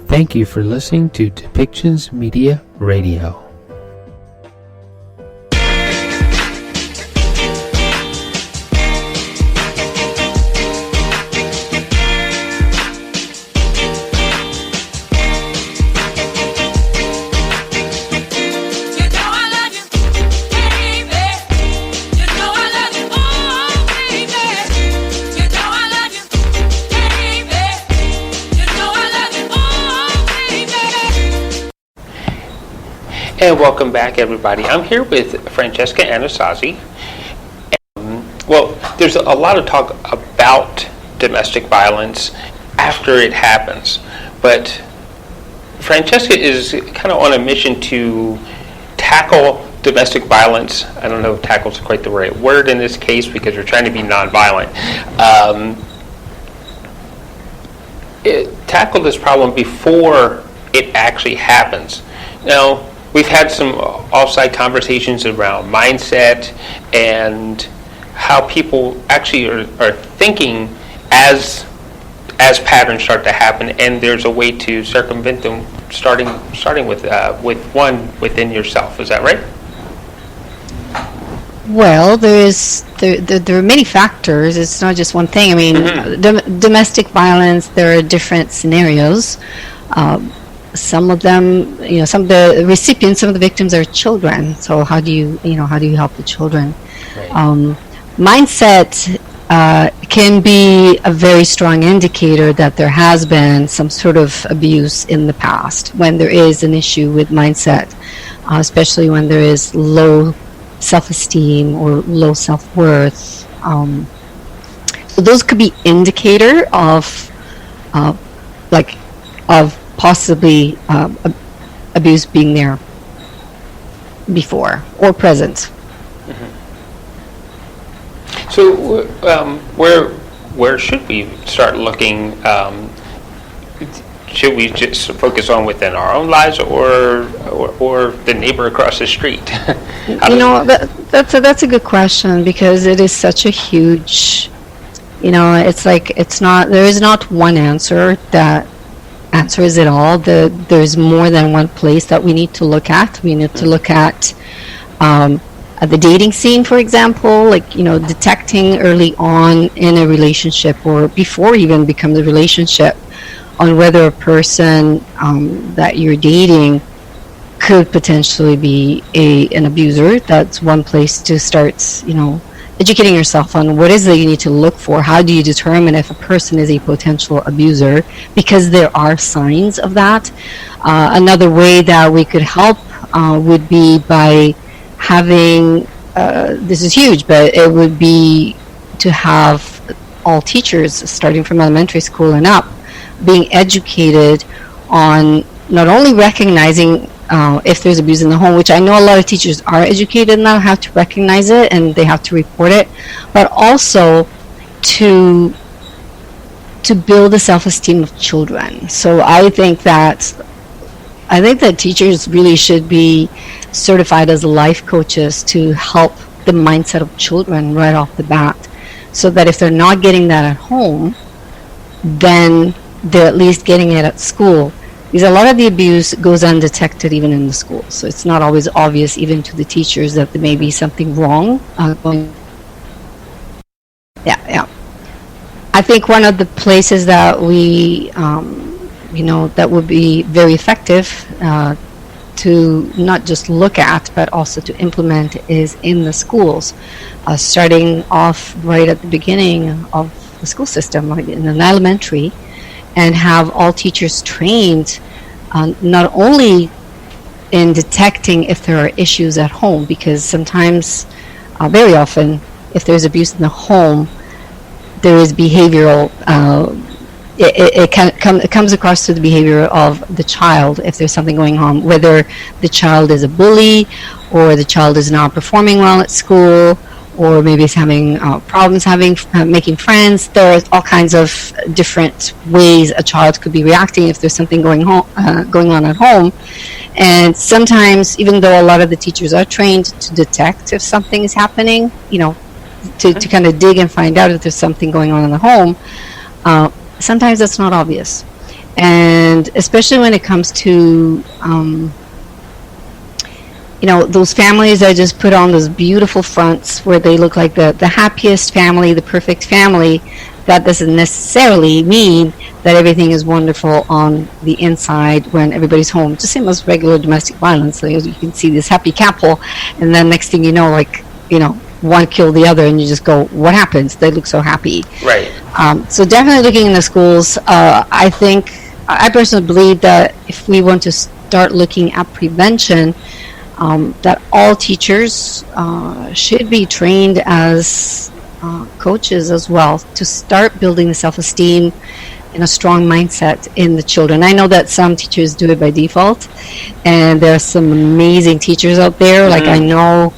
Thank you for listening to Depictions Media Radio. And welcome back, everybody. I'm here with Francesca Anastasi. Well, there's a lot of talk about domestic violence after it happens, but Francesca is kind of on a mission to tackle domestic violence. I don't know if tackle is quite the right word in this case because we're trying to be nonviolent. Tackle this problem before it actually happens. Now, we've had some off-site conversations around mindset and how people actually are thinking as patterns start to happen, and there's a way to circumvent them, starting with one within yourself. Is that right? Well, there are many factors. It's not just one thing. I mean, domestic violence, there are different scenarios. Some of them, some of the recipients, some of the victims are children. So how do you help the children? Right. Mindset can be a very strong indicator that there has been some sort of abuse in the past when there is an issue with mindset, especially when there is low self-esteem or low self-worth. So those could be indicator of possibly abuse being there before or present. Mm-hmm. So where should we start looking? Should we just focus on within our own lives or the neighbor across the street? That's a good question, because it is such a huge, there is not one answer that answers it all. There's more than one place that we need to look at. We need to look at the dating scene, for example, detecting early on in a relationship or before even becomes a relationship on whether a person that you're dating could potentially be an abuser. That's one place to start, educating yourself on what is it you need to look for. How do you determine if a person is a potential abuser? Because there are signs of that. Another way that we could help would be by having, this is huge, but it would be to have all teachers, starting from elementary school and up, being educated on not only recognizing if there's abuse in the home, which I know a lot of teachers are educated now, have to recognize it and they have to report it, but also to build the self-esteem of children. So I think that teachers really should be certified as life coaches to help the mindset of children right off the bat, so that if they're not getting that at home, then they're at least getting it at school. Because a lot of the abuse goes undetected even in the school. So it's not always obvious even to the teachers that there may be something wrong. Yeah. I think one of the places that we, that would be very effective to not just look at, but also to implement is in the schools. Starting off right at the beginning of the school system, like in an elementary, and have all teachers trained not only in detecting if there are issues at home, because sometimes, very often, if there's abuse in the home, there is behavioral, it comes across to the behavior of the child if there's something going on, whether the child is a bully or the child is not performing well at school, or maybe it's having problems making friends. There are all kinds of different ways a child could be reacting if there's something going on at home. And sometimes, even though a lot of the teachers are trained to detect if something is happening, to kind of dig and find out if there's something going on in the home, sometimes that's not obvious. And especially when it comes to, those families that just put on those beautiful fronts where they look like the happiest family, the perfect family, that doesn't necessarily mean that everything is wonderful on the inside when everybody's home. Just same as regular domestic violence. Like, you can see this happy couple, and then next thing you know, one killed the other, and you just go, what happens? They look so happy. Right. So definitely looking in the schools. I personally believe that if we want to start looking at prevention, that all teachers should be trained as coaches as well, to start building the self-esteem and a strong mindset in the children. I know that some teachers do it by default, and there are some amazing teachers out there. Like, I know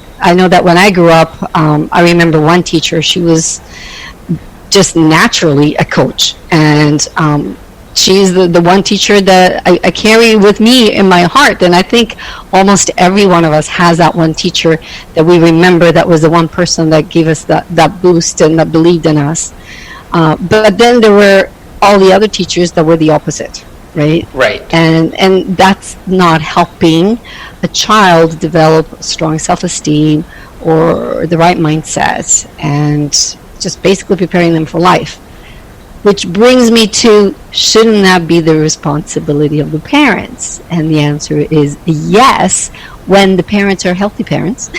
that when I grew up, I remember one teacher, she was just naturally a coach, and she's the one teacher that I carry with me in my heart. And I think almost every one of us has that one teacher that we remember, that was the one person that gave us that boost and that believed in us. But then there were all the other teachers that were the opposite, right? Right. And that's not helping a child develop strong self-esteem or the right mindset, and just basically preparing them for life. Which brings me to, shouldn't that be the responsibility of the parents? And the answer is yes, when the parents are healthy parents,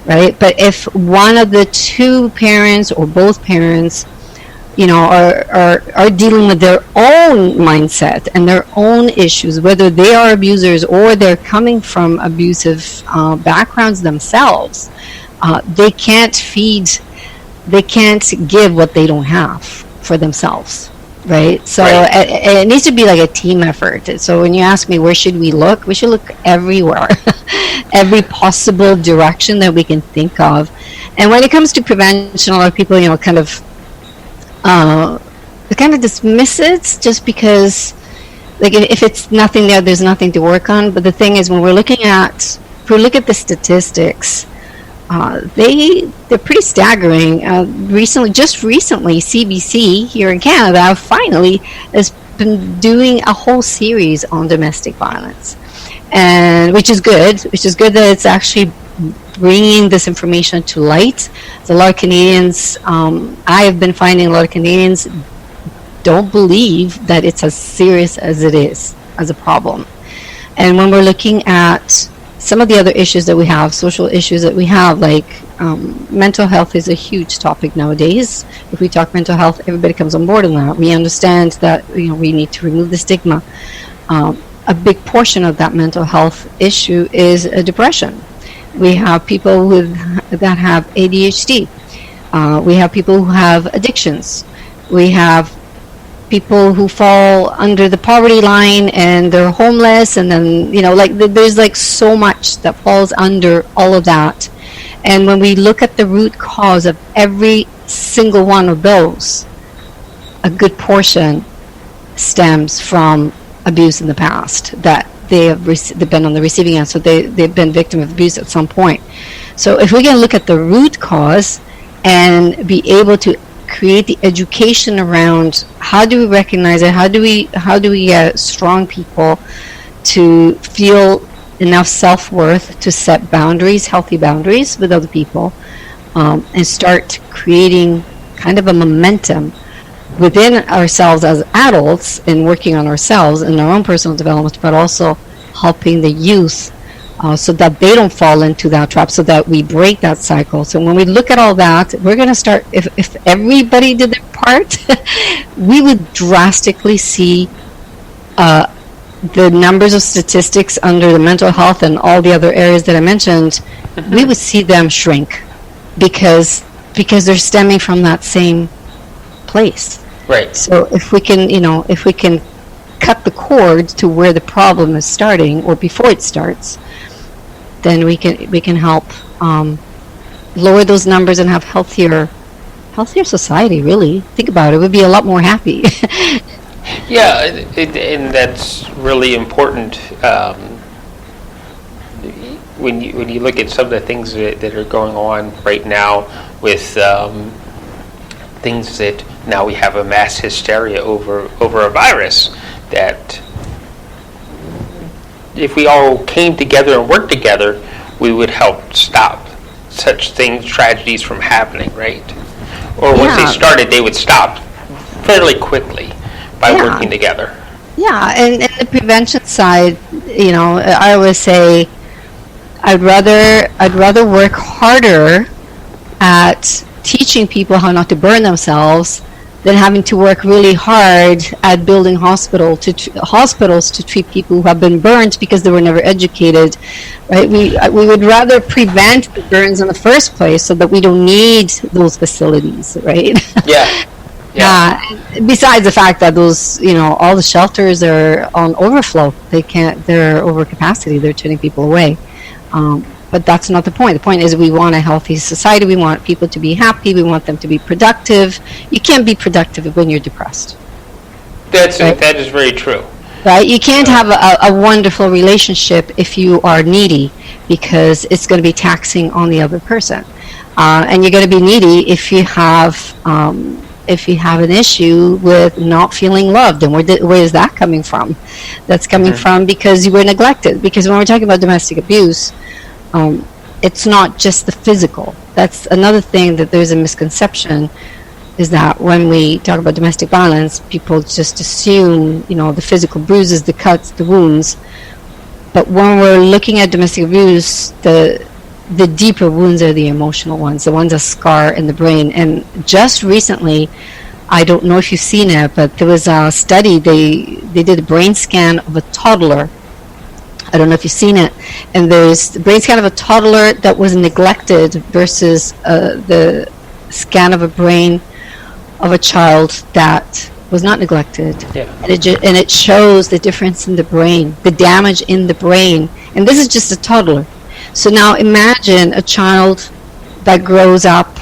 right? But if one of the two parents or both parents, are dealing with their own mindset and their own issues, whether they are abusers or they're coming from abusive backgrounds themselves, they can't give what they don't have for themselves, right? So it needs to be like a team effort. So when you ask me where should we should look everywhere, every possible direction that we can think of. And when it comes to prevention, a lot of people, kind of dismiss it just because, like, if it's nothing there's nothing to work on. But the thing is, when we look at the statistics, they're pretty staggering. Just recently, CBC here in Canada finally has been doing a whole series on domestic violence, and which is good that it's actually bringing this information to light. So a lot of Canadians, I have been finding a lot of Canadians don't believe that it's as serious as it is as a problem. And when we're looking at some of the other issues that we have, social issues that we have, like mental health is a huge topic nowadays. If we talk mental health, everybody comes on board on that. We understand that we need to remove the stigma. A big portion of that mental health issue is depression. We have people that have ADHD. We have people who have addictions. We have people who fall under the poverty line and they're homeless, and then there's so much that falls under all of that. And when we look at the root cause of every single one of those, a good portion stems from abuse in the past, that they've been on the receiving end, so they've been victim of abuse at some point. So if we can look at the root cause and be able to create the education around how do we recognize it, how do we get strong people to feel enough self-worth to set boundaries, healthy boundaries with other people, and start creating kind of a momentum within ourselves as adults in working on ourselves and our own personal development, but also helping the youth so that they don't fall into that trap, so that we break that cycle. So when we look at all that, we're going to start, if everybody did their part, we would drastically see the numbers of statistics under the mental health and all the other areas that I mentioned, we would see them shrink because they're stemming from that same place. Right. So if we can cut the cord to where the problem is starting or before it starts, then we can help lower those numbers and have healthier society. Really, think about it. We'd be a lot more happy. Yeah, and that's really important. When you look at some of the things that are going on right now with things that now we have a mass hysteria over a virus. that if we all came together and worked together, we would help stop such things, tragedies from happening, right? Or once they started, they would stop fairly quickly by working together. Yeah, and the prevention side, I always say I'd rather work harder at teaching people how not to burn themselves than having to work really hard at building hospitals to treat people who have been burned because they were never educated. Right? We would rather prevent the burns in the first place so that we don't need those facilities, right? Yeah. Besides the fact that those, all the shelters are on overflow. They're over capacity. They're turning people away. But that's not the point. The point is we want a healthy society. We want people to be happy. We want them to be productive. You can't be productive when you're depressed. That is very true. Right? You can't have a wonderful relationship if you are needy, because it's going to be taxing on the other person. And you're going to be needy if you have an issue with not feeling loved. And where is that coming from? That's coming from because you were neglected. Because when we're talking about domestic abuse, it's not just the physical. That's another thing that there's a misconception, is that when we talk about domestic violence, people just assume, the physical bruises, the cuts, the wounds. But when we're looking at domestic abuse, the deeper wounds are the emotional ones, the ones that scar in the brain. And just recently, I don't know if you've seen it, but there was a study, they did a brain scan of a toddler. I don't know if you've seen it. And there's the brain scan of a toddler that was neglected versus the scan of a brain of a child that was not neglected. Yeah. And it shows the difference in the brain, the damage in the brain. And this is just a toddler. So now imagine a child that grows up,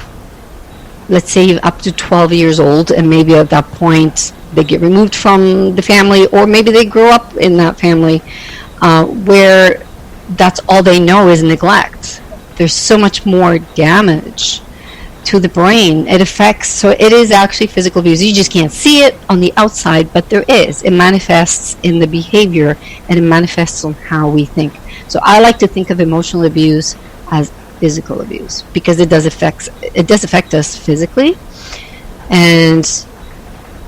let's say up to 12 years old, and maybe at that point they get removed from the family, or maybe they grow up in that family where that's all they know is neglect. There's so much more damage to the brain. It is actually physical abuse. You just can't see it on the outside, but there is. It manifests in the behavior, and it manifests on how we think. So I like to think of emotional abuse as physical abuse, because it does affect us physically. And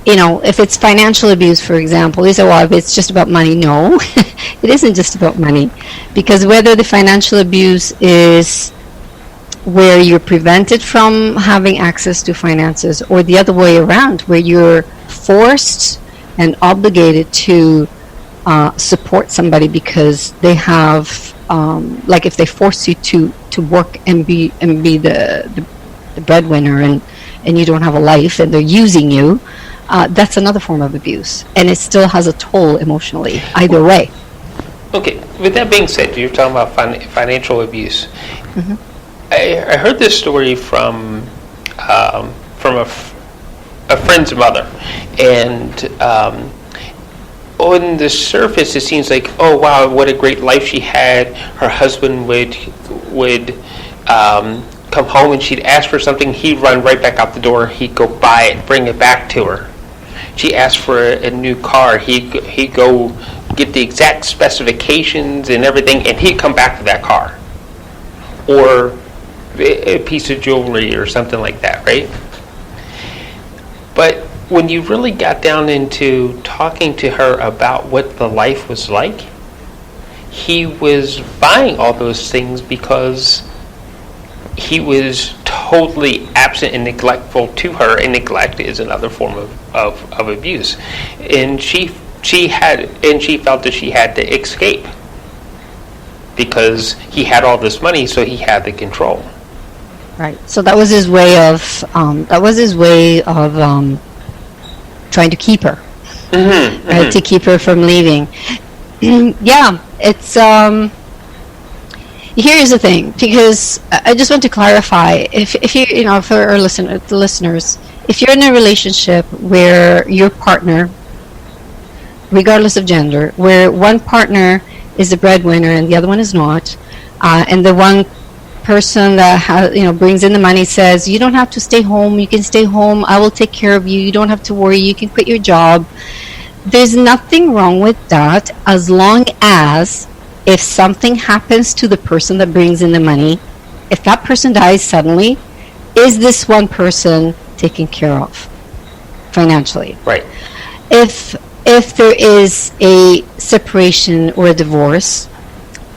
if it's financial abuse, for example, you say, well, if it's just about money. No, it isn't just about money, because whether the financial abuse is where you're prevented from having access to finances, or the other way around, where you're forced and obligated to support somebody because they have, like if they force you to work and be the breadwinner, and you don't have a life, and they're using you, that's another form of abuse, and it still has a toll emotionally either way. Okay, with that being said, you're talking about financial abuse. Mm-hmm. I heard this story from a friend's mother, and on the surface it seems like, oh wow, what a great life she had. Her husband would come home and she'd ask for something, he'd run right back out the door, he'd go buy it, bring it back to her. She asked for a new car, he'd go get the exact specifications and everything, and he'd come back to that car. Or a piece of jewelry or something like that, right? But when you really got down into talking to her about what the life was like, he was buying all those things because he was totally absent and neglectful to her, and neglect is another form of abuse. And she felt that she had to escape because he had all this money, so he had the control. Right. So that was his way of trying to keep her, Mm-hmm, right? To keep her from leaving. Yeah, it's. Here's the thing, because I just want to clarify. If you for our listeners, if you're in a relationship where your partner, regardless of gender, where one partner is the breadwinner and the other one is not, and the one person that brings in the money says, you don't have to stay home, you can stay home, I will take care of you, you don't have to worry, you can quit your job, there's nothing wrong with that, as long as if something happens to the person that brings in the money, if that person dies suddenly, is this one person taken care of financially? Right. If there is a separation or a divorce,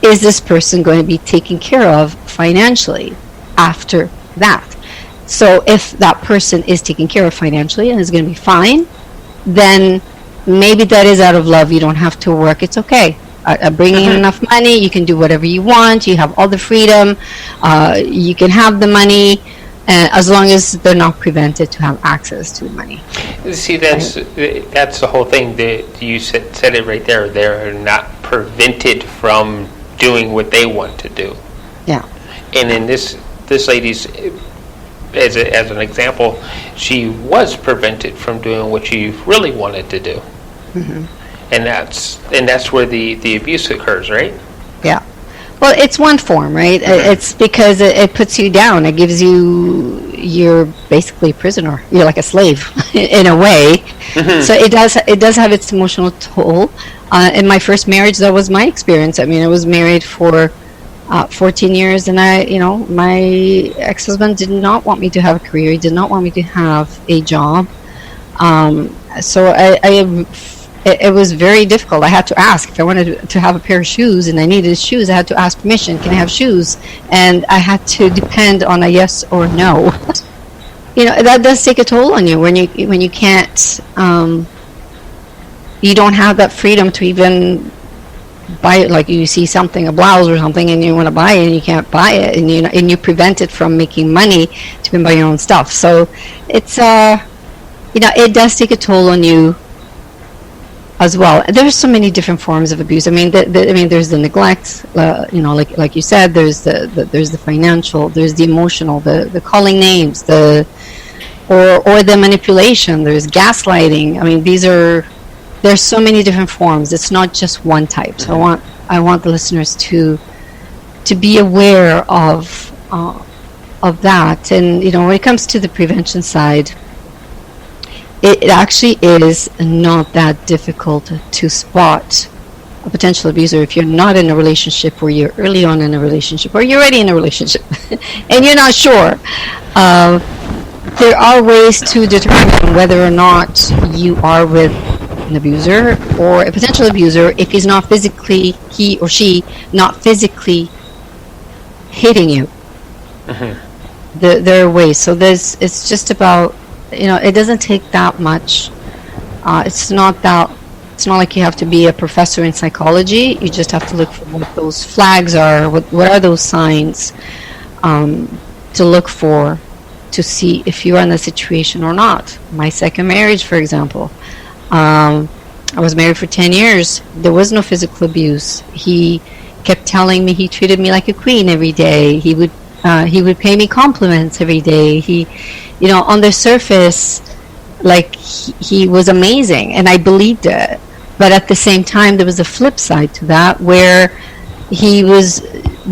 is this person going to be taken care of financially after that? So if that person is taken care of financially and is going to be fine, then maybe that is out of love. You don't have to work. It's okay. Bringing in enough money, you can do whatever you want. You have all the freedom. You can have the money, as long as they're not prevented to have access to the money. See, that's the whole thing. That you said it right there. They're not prevented from doing what they want to do. Yeah. And in this lady's, as an example, she was prevented from doing what she really wanted to do. And that's where the abuse occurs, right? Yeah. Well, it's one form, right? It's because it puts you down. It gives you're basically a prisoner. You're like a slave in a way. So it does have its emotional toll. In my first marriage, that was my experience. I mean, I was married for 14 years, and my ex-husband did not want me to have a career. He did not want me to have a job. So it was very difficult. I had to ask if I wanted to have a pair of shoes and I needed shoes. I had to ask permission. Can I have shoes? And I had to depend on a yes or no. That does take a toll on you when you can't. You don't have that freedom to even buy it. Like you see something, a blouse or something, and you want to buy it and you can't buy it, and you're prevented from making money to even buy your own stuff. So it's it does take a toll on you as well. There's so many different forms of abuse. I mean, there's the neglect, like you said. There's the financial. There's the emotional. The calling names. Or the manipulation. There's gaslighting. I mean, there's so many different forms. It's not just one type. So I want the listeners to be aware of that. And when it comes to the prevention side, it actually is not that difficult to spot a potential abuser if you're not in a relationship, or you're early on in a relationship, or you're already in a relationship and you're not sure. There are ways to determine whether or not you are with an abuser or a potential abuser if he or she not physically hitting you. There are ways. So it's just about, it doesn't take that much. It's not like you have to be a professor in psychology. You just have to look for what those flags are. What are those signs to look for to see if you're in a situation or not. My second marriage, for example, I was married for 10 years. There was no physical abuse. He kept telling me he treated me like a queen every day. He would pay me compliments every day. He, on the surface, like he was amazing, and I believed it. But at the same time, there was a flip side to that where he was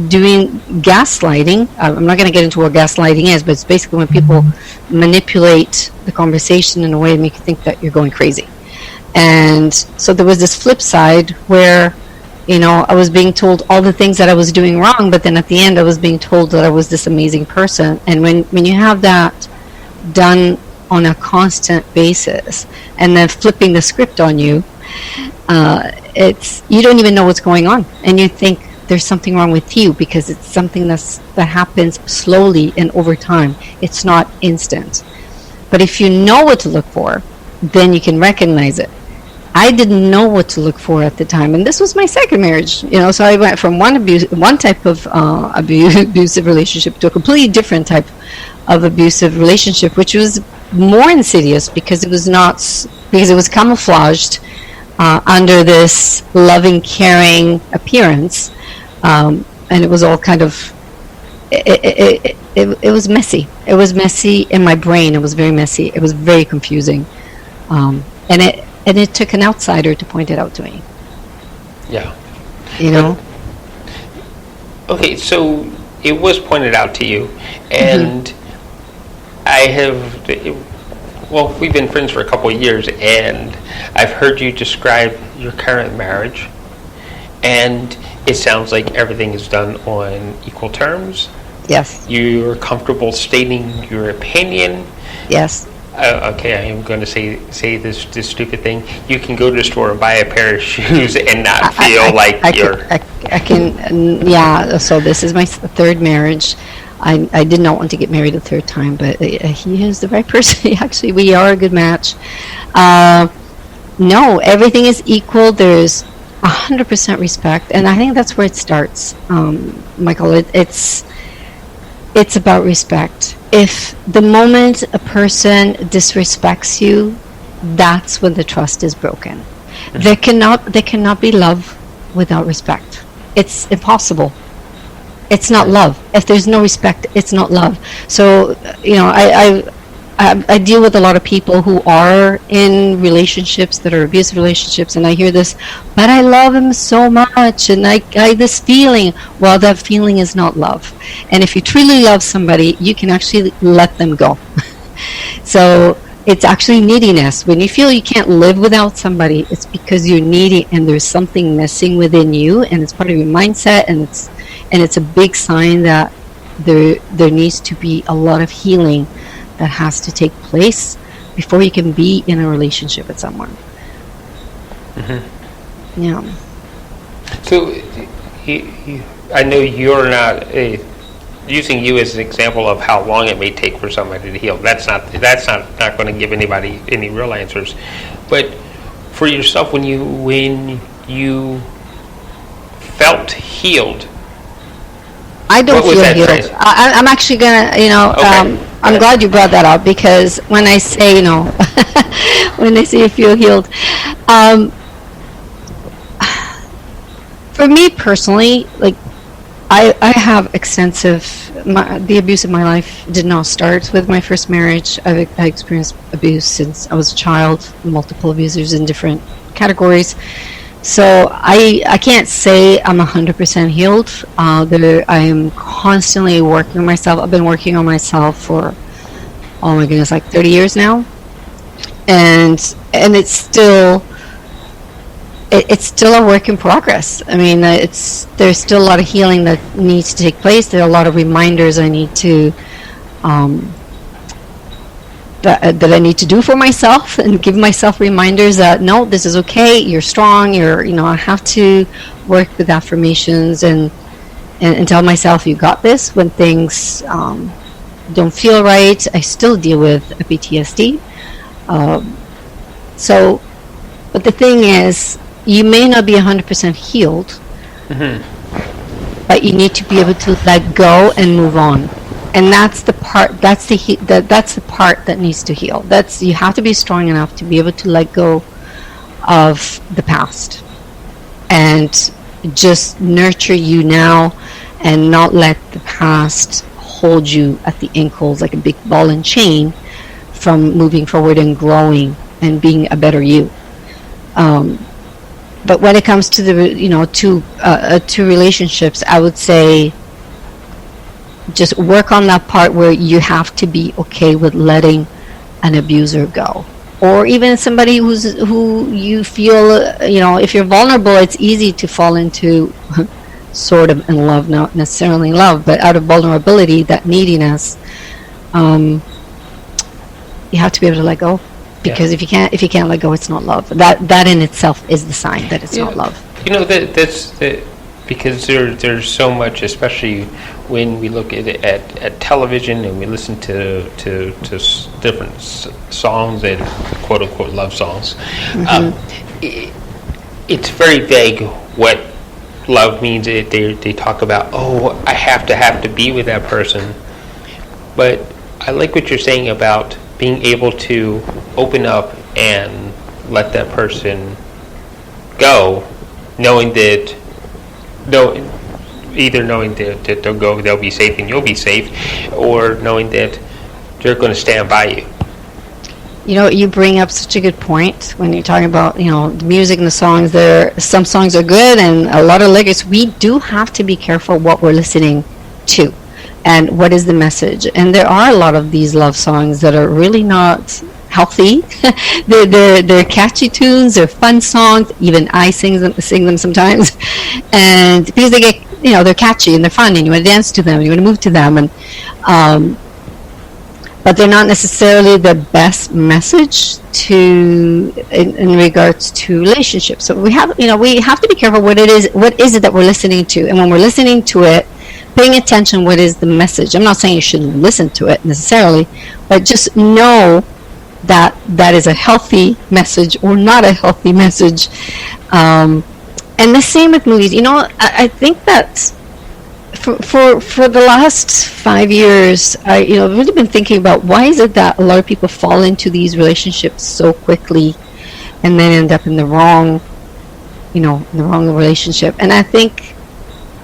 doing gaslighting. I'm not going to get into what gaslighting is, but it's basically when people manipulate the conversation in a way to make you think that you're going crazy. And so there was this flip side where, I was being told all the things that I was doing wrong, but then at the end I was being told that I was this amazing person. And when you have that done on a constant basis and then flipping the script on you, you don't even know what's going on, and you think there's something wrong with you because it's something that happens slowly and over time. It's not instant. But if you know what to look for, then you can recognize it. I didn't know what to look for at the time, and this was my second marriage. So I went from one type of abusive relationship to a completely different type of abusive relationship, which was more insidious because it was camouflaged under this loving, caring appearance, and it was all kind of. It was messy. It was messy in my brain. It was very messy. It was very confusing, and it took an outsider to point it out to me. Yeah. Okay, so it was pointed out to you, and I have, well, we've been friends for a couple of years, and I've heard you describe your current marriage, and it sounds like everything is done on equal terms. Yes. You're comfortable stating your opinion. Yes. Okay, I am going to say this stupid thing. You can go to the store and buy a pair of shoes and not feel I can, yeah. So this is my third marriage. I did not want to get married a third time, but he is the right person. Actually, we are a good match. No, everything is equal. There's 100% respect, and I think that's where it starts, Michael. It's about respect. If the moment a person disrespects you, that's when the trust is broken. There cannot be love without respect. It's impossible. It's not love. If there's no respect, it's not love. So, I deal with a lot of people who are in relationships that are abusive relationships, and I hear this, but I love him so much, and I this feeling. Well, that feeling is not love. And if you truly love somebody, you can actually let them go. So it's actually neediness. When you feel you can't live without somebody, it's because you're needy and there's something missing within you, and it's part of your mindset, and it's a big sign that there needs to be a lot of healing that has to take place before you can be in a relationship with someone. Mm-hmm. Yeah. So, I know you're not using you as an example of how long it may take for somebody to heal. That's not going to give anybody any real answers. But for yourself, when you felt healed, I don't feel healed. I'm actually gonna, Okay. I'm glad you brought that up, because when I say, when I say you feel healed, for me personally, like, I have the abuse in my life did not start with my first marriage. I experienced abuse since I was a child, multiple abusers in different categories. So I can't say I'm 100% healed. I am constantly working on myself. I've been working on myself for, oh my goodness, like 30 years now, and it's still a work in progress. I mean, there's still a lot of healing that needs to take place. There are a lot of reminders I need to that I need to do for myself, and give myself reminders that no, this is okay, you're strong, I have to work with affirmations and tell myself you got this when things don't feel right. I still deal with a PTSD. But the thing is, you may not be 100% healed, mm-hmm. but you need to be able to let go and move on. And that's the part. That's the part that needs to heal. You have to be strong enough to be able to let go of the past and just nurture you now, and not let the past hold you at the ankles like a big ball and chain from moving forward and growing and being a better you. But when it comes to to relationships, I would say, just work on that part where you have to be okay with letting an abuser go, or even somebody who you feel, if you're vulnerable, it's easy to fall into sort of in love, not necessarily love, but out of vulnerability, that neediness. You have to be able to let go, because if you can't let go, it's not love. That in itself is the sign that it's not love. That's because there's so much, especially when we look at television and we listen to different songs and quote unquote love songs. Mm-hmm. It's very vague what love means. They talk about, I have to be with that person, but I like what you're saying about being able to open up and let that person go, knowing that they'll be safe and you'll be safe, or knowing that they're going to stand by you. You bring up such a good point when you're talking about, the music and the songs. Some songs are good, and a lot of lyrics. We do have to be careful what we're listening to, and what is the message. And there are a lot of these love songs that are really not healthy. They're catchy tunes, they're fun songs. Even I sing them sometimes, and because they get, they're catchy and they're fun, and you want to dance to them, and you want to move to them, and but they're not necessarily the best message in regards to relationships. So we have to be careful what is it that we're listening to, and when we're listening to it, paying attention, what is the message. I'm not saying you shouldn't listen to it necessarily, but just know that that is a healthy message or not a healthy message. And the same with movies. I think that for the last 5 years, I've really been thinking about why is it that a lot of people fall into these relationships so quickly and then end up in the wrong relationship. And I think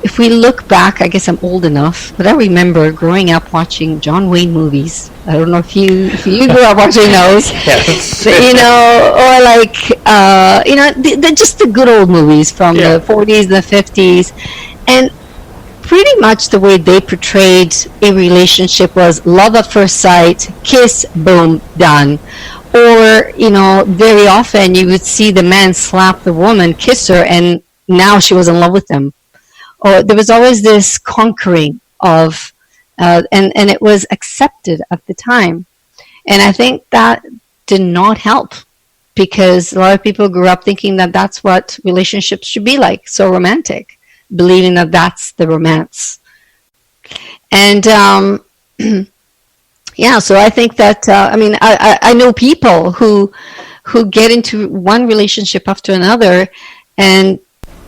if we look back, I guess I'm old enough, but I remember growing up watching John Wayne movies. I don't know if you grew up watching those. Yes. Or like just the good old movies from the 40s, the 50s, and pretty much the way they portrayed a relationship was love at first sight, kiss, boom, done. Or, very often you would see the man slap the woman, kiss her, and now she was in love with him. Or there was always this conquering of, and it was accepted at the time. And I think that did not help, because a lot of people grew up thinking that that's what relationships should be like, so romantic, believing that that's the romance. And so I think that I know people who get into one relationship after another and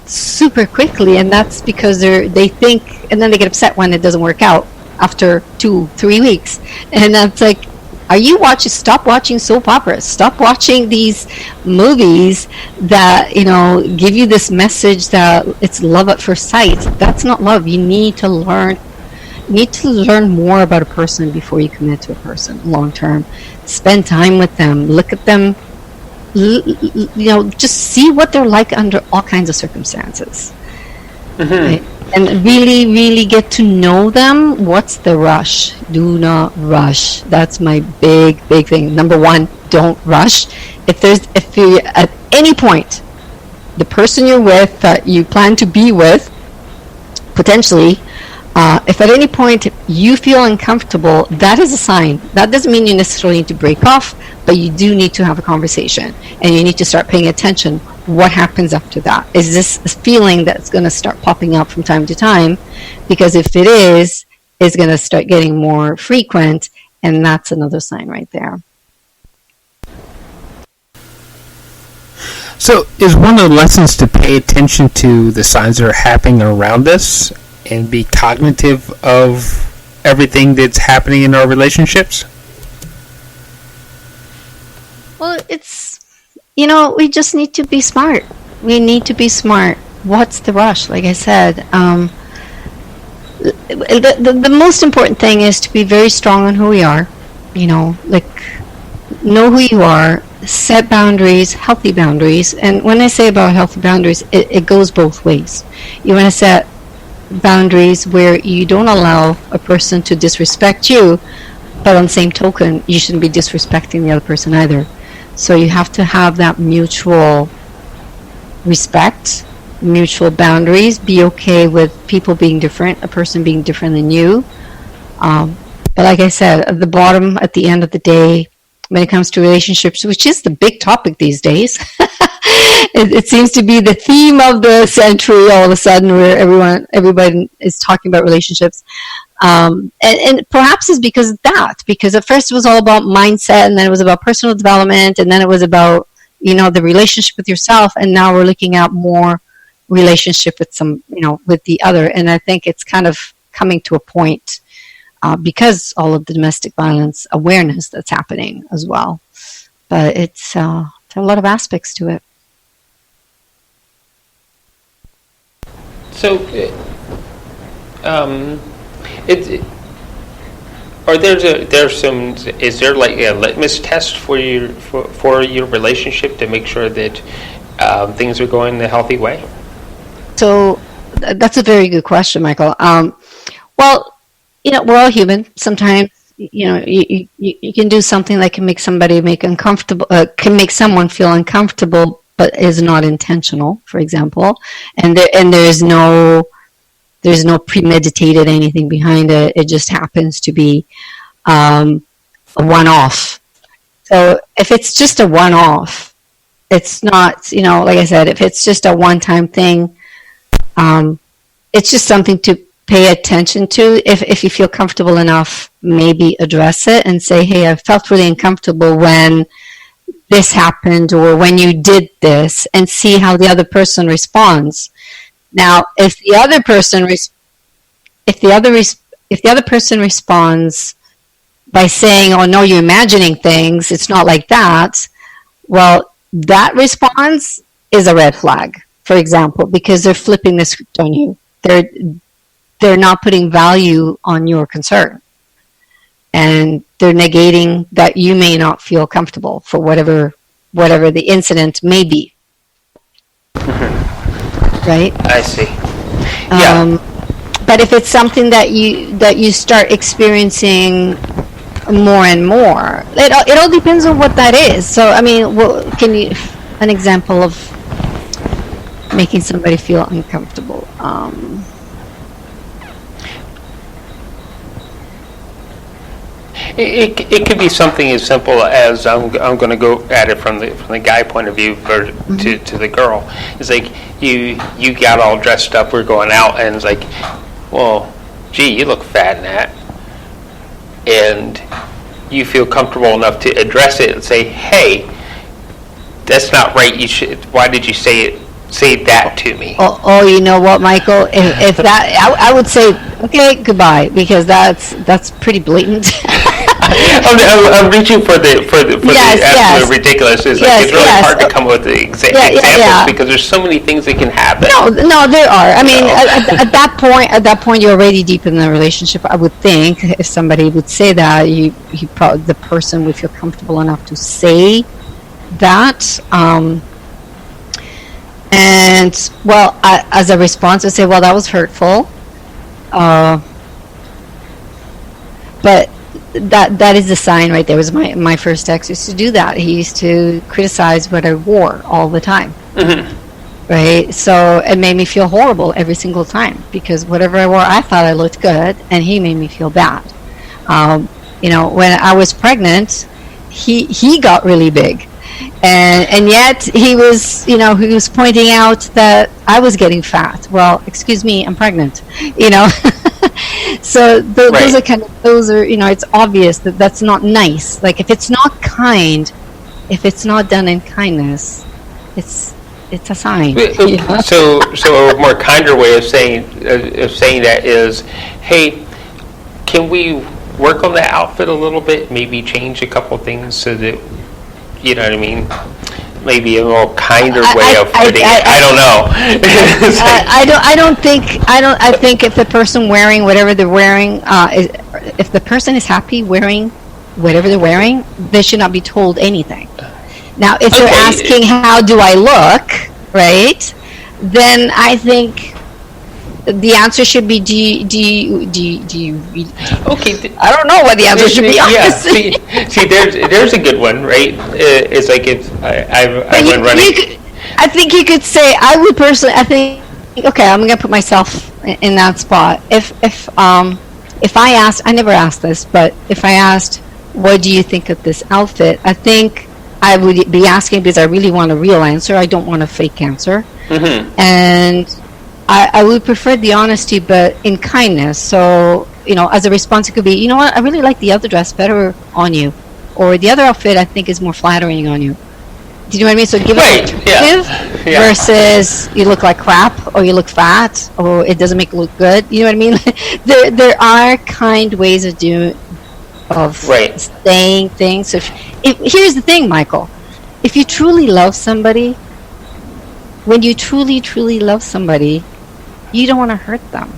super quickly, and that's because they think, and then they get upset when it doesn't work out after 2-3 weeks, and that's like, stop watching soap operas, stop watching these movies that give you this message that it's love at first sight. That's not love. You need to learn more about a person before you commit to a person long term. Spend time with them, look at them, just see what they're like under all kinds of circumstances. Mm-hmm. Right? And really, really get to know them. What's the rush? Do not rush. That's my big thing. Number one, don't rush. If you at any point, the person you're with, that you plan to be with, potentially, if at any point you feel uncomfortable, that is a sign. That doesn't mean you necessarily need to break off, but you do need to have a conversation, and you need to start paying attention. What happens after that? Is this a feeling that's going to start popping up from time to time? Because if it is, it's going to start getting more frequent, and that's another sign right there. So is one of the lessons to pay attention to the signs that are happening around us and be cognitive of everything that's happening in our relationships? Well, it's, we just need to be smart. We need to be smart. What's the rush? Like I said, the most important thing is to be very strong on who we are. Know who you are, set boundaries, healthy boundaries. And when I say about healthy boundaries, it goes both ways. You want to set boundaries where you don't allow a person to disrespect you, but on the same token, you shouldn't be disrespecting the other person either. So you have to have that mutual respect, mutual boundaries, be okay with people being different, a person being different than you. But like I said, at the bottom, at the end of the day, when it comes to relationships, which is the big topic these days, it seems to be the theme of the century all of a sudden, where everybody is talking about relationships. And perhaps it's because of that, because at first it was all about mindset, and then it was about personal development, and then it was about, the relationship with yourself, and now we're looking at more relationship with with the other. And I think it's kind of coming to a point because all of the domestic violence awareness that's happening as well. But it's a lot of aspects to it. So, is there like a litmus test for your relationship to make sure that things are going the healthy way? So that's a very good question, Michael. Well, we're all human. Sometimes you can do something that can make somebody can make someone feel uncomfortable, but is not intentional, for example, and there's no premeditated anything behind it. It just happens to be a one-off. So if it's just a one-off, it's not, like I said, if it's just a one-time thing, it's just something to pay attention to. If you feel comfortable enough, maybe address it and say, hey, I felt really uncomfortable when this happened or when you did this, and see how the other person responds. Now, if the other person responds by saying, oh no, you're imagining things, it's not like that, well, that response is a red flag, for example, because they're flipping the script on you. They're not putting value on your concern. And they're negating that you may not feel comfortable for whatever the incident may be. Right? I see. Yeah. But if it's something that you start experiencing more and more, it all depends on what that is. So, I mean, can you an example of making somebody feel uncomfortable? It could be something as simple as I'm going to go at it from the guy point of view to the girl. It's like you got all dressed up, we're going out, and it's like, well, gee, you look fat in that, and you feel comfortable enough to address it and say, hey, that's not right. Why did you say that to me? Oh, you know what, Michael? If that, I would say, okay, goodbye, because that's pretty blatant. I'm reaching for the absolute ridiculous. It's like it's really hard to come up with the examples because there's so many things that can happen. No, there are. I mean, at that point, you're already deep in the relationship. I would think if somebody would say that, the person would feel comfortable enough to say that. And well, as a response, I say, well, that was hurtful. But that is the sign right there. It was my first ex used to do that. He used to criticize what I wore all the time. Mm-hmm. Right? So it made me feel horrible every single time, because whatever I wore, I thought I looked good, and he made me feel bad. When I was pregnant, he got really big. And yet he was pointing out that I was getting fat. Well, excuse me, I'm pregnant, So those are it's obvious that that's not nice. Like, if it's not kind, if it's not done in kindness, it's a sign. So a more kinder way of saying that is, hey, can we work on the outfit a little bit? Maybe change a couple things so that, you know what I mean? Maybe a more kinder way of putting it. I don't know. I think if the person wearing whatever they're wearing, if the person is happy wearing whatever they're wearing, they should not be told anything. Now, if they're asking, how do I look, right? Then I think the answer should be, do you I don't know what the answer should be, honestly. See, there's a good one, right? It's like I went running. I think you could say, okay, I'm going to put myself in that spot. If I asked, I never asked this, but if I asked, what do you think of this outfit? I think I would be asking because I really want a real answer. I don't want a fake answer. Mm-hmm. And I would prefer the honesty, but in kindness. So, as a response, it could be, you know what, I really like the other dress better on you. Or the other outfit I think is more flattering on you. Do you know what I mean? So give it an alternative versus you look like crap, or you look fat, or it doesn't make you look good. You know what I mean? There are kind ways of saying things. So here's the thing, Michael. If you truly love somebody, when you truly, truly love somebody, you don't want to hurt them.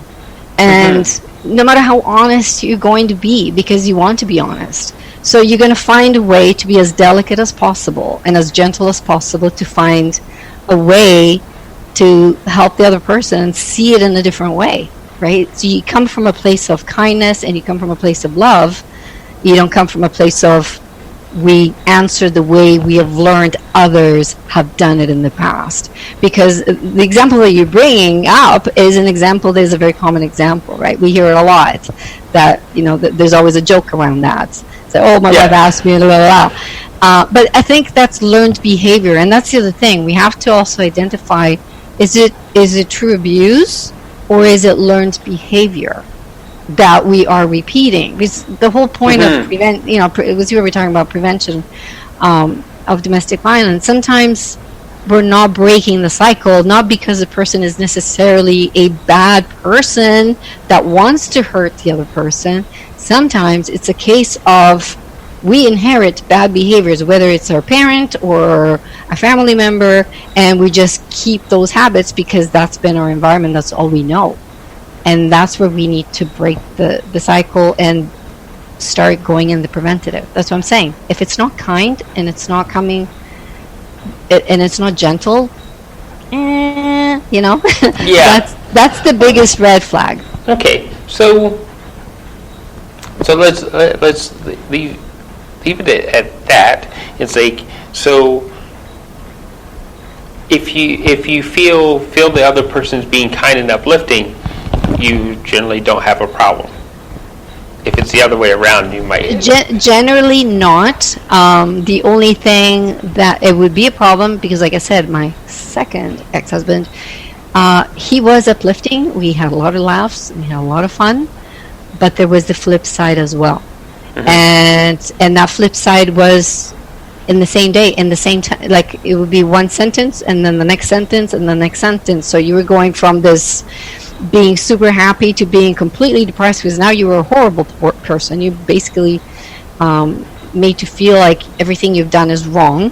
And no matter how honest you're going to be, because you want to be honest. So you're going to find a way to be as delicate as possible and as gentle as possible to find a way to help the other person see it in a different way, right? So you come from a place of kindness and you come from a place of love, You don't come from a place of we answer the way we have learned others have done it in the past. Because the example that you're bringing up is an example that is a very common example, right? We hear it a lot, that, there's always a joke around that. So, oh, my wife asked me, blah, blah, blah. But I think that's learned behavior, and that's the other thing. We have to also identify, is it true abuse, or is it learned behavior that we are repeating? Because the whole point of it was, you were talking about prevention of domestic violence. Sometimes we're not breaking the cycle, not because the person is necessarily a bad person that wants to hurt the other person. Sometimes it's a case of we inherit bad behaviors, whether it's our parent or a family member, and we just keep those habits because that's been our environment, that's all we know. And that's where we need to break the cycle and start going in the preventative. That's what I'm saying. If it's not kind and it's not coming and it's not gentle, Yeah. that's the biggest red flag. Okay, so let's leave it at that. It's like, so if you feel the other person's being kind and uplifting, you generally don't have a problem. If it's the other way around, you might. Generally not. The only thing that it would be a problem, because like I said, my second ex-husband, he was uplifting. We had a lot of laughs. We had a lot of fun. But there was the flip side as well. Mm-hmm. And that flip side was in the same day, in the same time. Like, it would be one sentence, and then the next sentence, and the next sentence. So you were going from this being super happy to being completely depressed, because now you were a horrible person. You basically made to feel like everything you've done is wrong,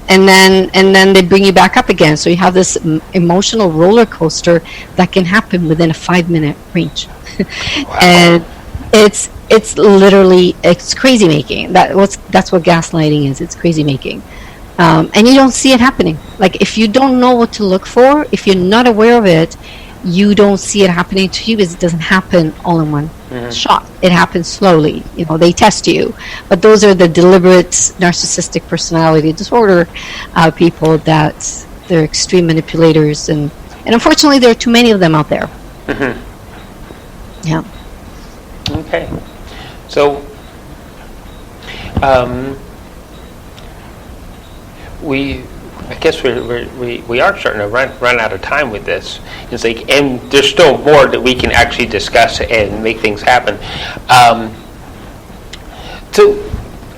and then they bring you back up again. So you have this emotional roller coaster that can happen within a 5-minute range. Wow. And it's literally, it's crazy making. That's what gaslighting is. It's crazy making. And you don't see it happening. Like, if you don't know what to look for, if you're not aware of it, you don't see it happening to you, because it doesn't happen all in one shot. It happens slowly. They test you. But those are the deliberate narcissistic personality disorder people that they're extreme manipulators. And unfortunately, there are too many of them out there. Mm-hmm. Yeah. Okay. So, I guess we are starting to run out of time with this. It's like, and there's still more that we can actually discuss and make things happen. So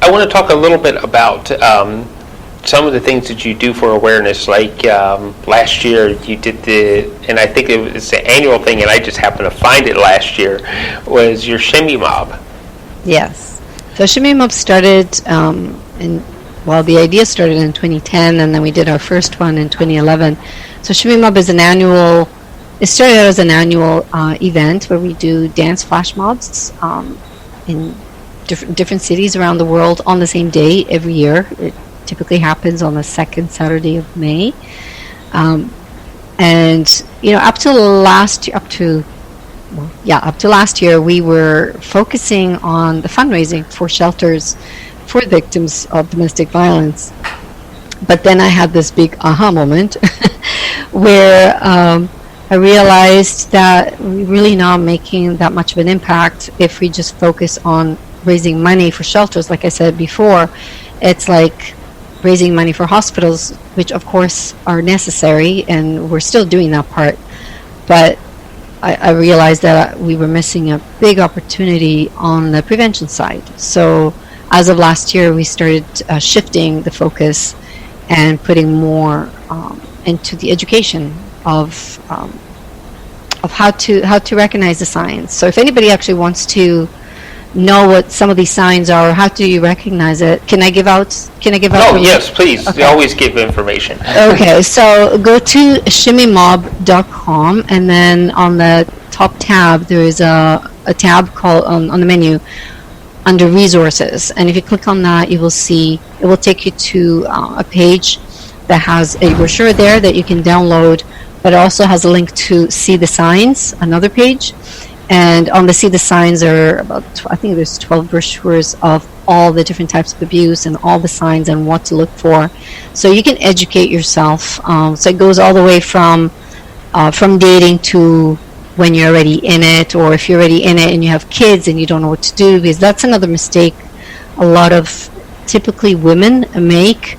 I want to talk a little bit about some of the things that you do for awareness. Like last year you did and I think it's the annual thing, and I just happened to find it last year, was your Shimmy Mob. Yes. So Shimmy Mob started the idea started in 2010, and then we did our first one in 2011. So Shimmy Mob is it started out as an annual event where we do dance flash mobs in different cities around the world on the same day every year. It typically happens on the second Saturday of May. Up to last year, we were focusing on the fundraising for shelters for victims of domestic violence. But then I had this big aha moment where I realized that we're really not making that much of an impact if we just focus on raising money for shelters. Like I said before, it's like raising money for hospitals, which of course are necessary, and we're still doing that part. But I realized that we were missing a big opportunity on the prevention side. So as of last year, we started shifting the focus and putting more into the education of how to recognize the signs. So if anybody actually wants to know what some of these signs are, or how do you recognize it, can I give out? Oh, yes, please. Okay. You always give information. Okay, so go to shimmymob.com, and then on the top tab there is a tab called on the menu under resources, and if you click on that, you will see it will take you to a page that has a brochure there that you can download, but it also has a link to see the signs, another page, And on the See the Signs are about, I think there's 12 brochures of all the different types of abuse and all the signs and what to look for. So you can educate yourself. So it goes all the way from dating to when you're already in it, or if you're already in it and you have kids and you don't know what to do, because that's another mistake a lot of typically women make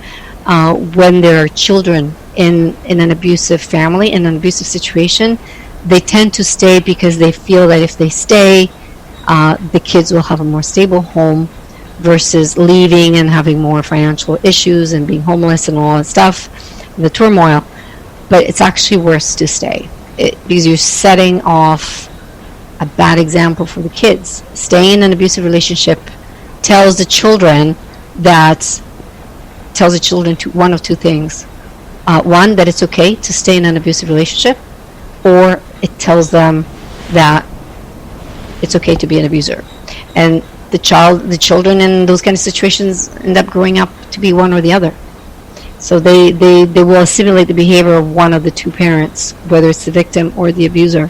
when there are children in an abusive family, in an abusive situation. They tend to stay because they feel that if they stay, the kids will have a more stable home, versus leaving and having more financial issues and being homeless and all that stuff, the turmoil. But it's actually worse to stay, because you're setting off a bad example for the kids. Staying in an abusive relationship tells the children one of two things. One, that it's okay to stay in an abusive relationship, or it tells them that it's okay to be an abuser. And the children in those kind of situations end up growing up to be one or the other. So they will assimilate the behavior of one of the two parents, whether it's the victim or the abuser.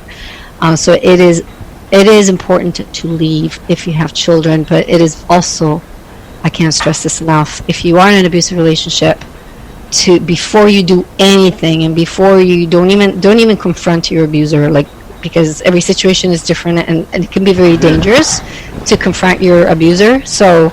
So it is important to leave if you have children, but it is also, I can't stress this enough, if you are in an abusive relationship, to, before you do anything and before you don't even confront your abuser, like, because every situation is different, and it can be very dangerous to confront your abuser. So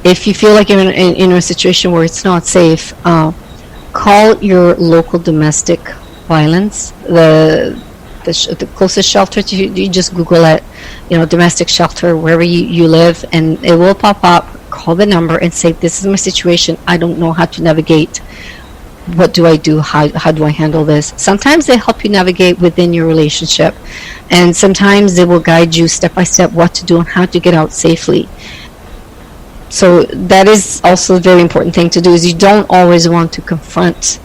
if you feel like you're in a situation where it's not safe, call your local domestic violence. The closest shelter to you just Google it, domestic shelter wherever you live, and it will pop up. Call the number and say, this is my situation, I don't know how to navigate. What do I do? How do I handle this? Sometimes they help you navigate within your relationship, and sometimes they will guide you step by step what to do and how to get out safely. So that is also a very important thing to do, is you don't always want to confront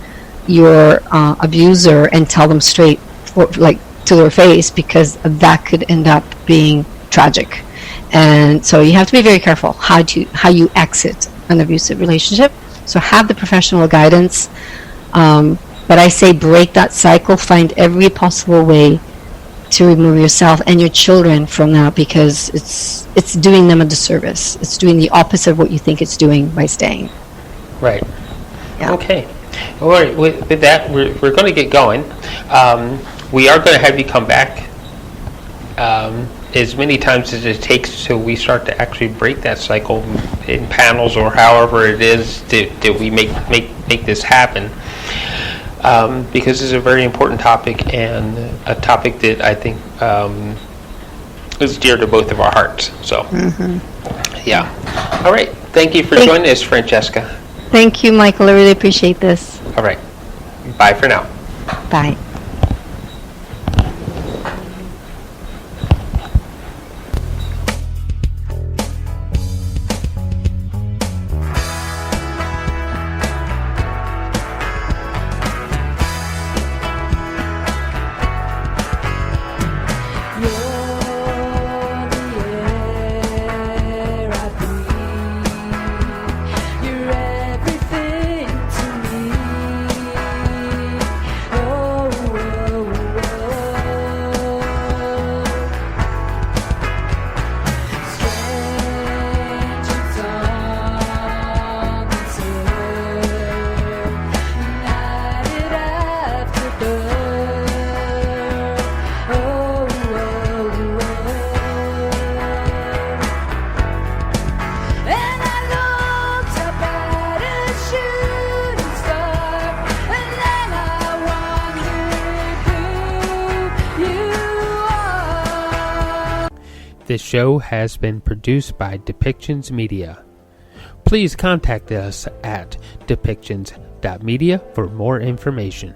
your abuser and tell them straight, to their face, because that could end up being tragic. And so you have to be very careful how you exit an abusive relationship. So have the professional guidance, but I say break that cycle. Find every possible way to remove yourself and your children from that, because it's doing them a disservice. It's doing the opposite of what you think it's doing by staying. Right. Yeah. Okay. All right. With that, we're going to get going. We are going to have you come back as many times as it takes till we start to actually break that cycle in panels, or however it is that we make this happen. Because it's a very important topic, and a topic that I think is dear to both of our hearts. So, yeah. All right. Thank you for joining us, Francesca. Thank you, Michael. I really appreciate this. All right. Bye for now. Bye. This show has been produced by Depictions Media. Please contact us at depictions.media for more information.